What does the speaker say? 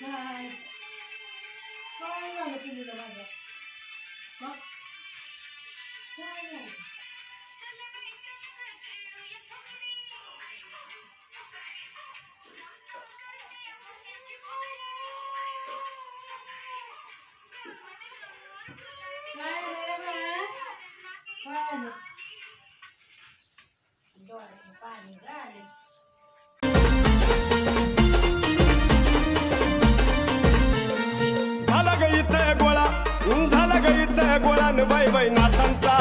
नाही काय झालं पिलीला माझ्या मग काय झालं काय झालं रे बाळा काय झालं डोळ्यातून पाणी झाले झाला ग इथं गोळा झाला ग इथं गोळा न बाई बाई नाथांचा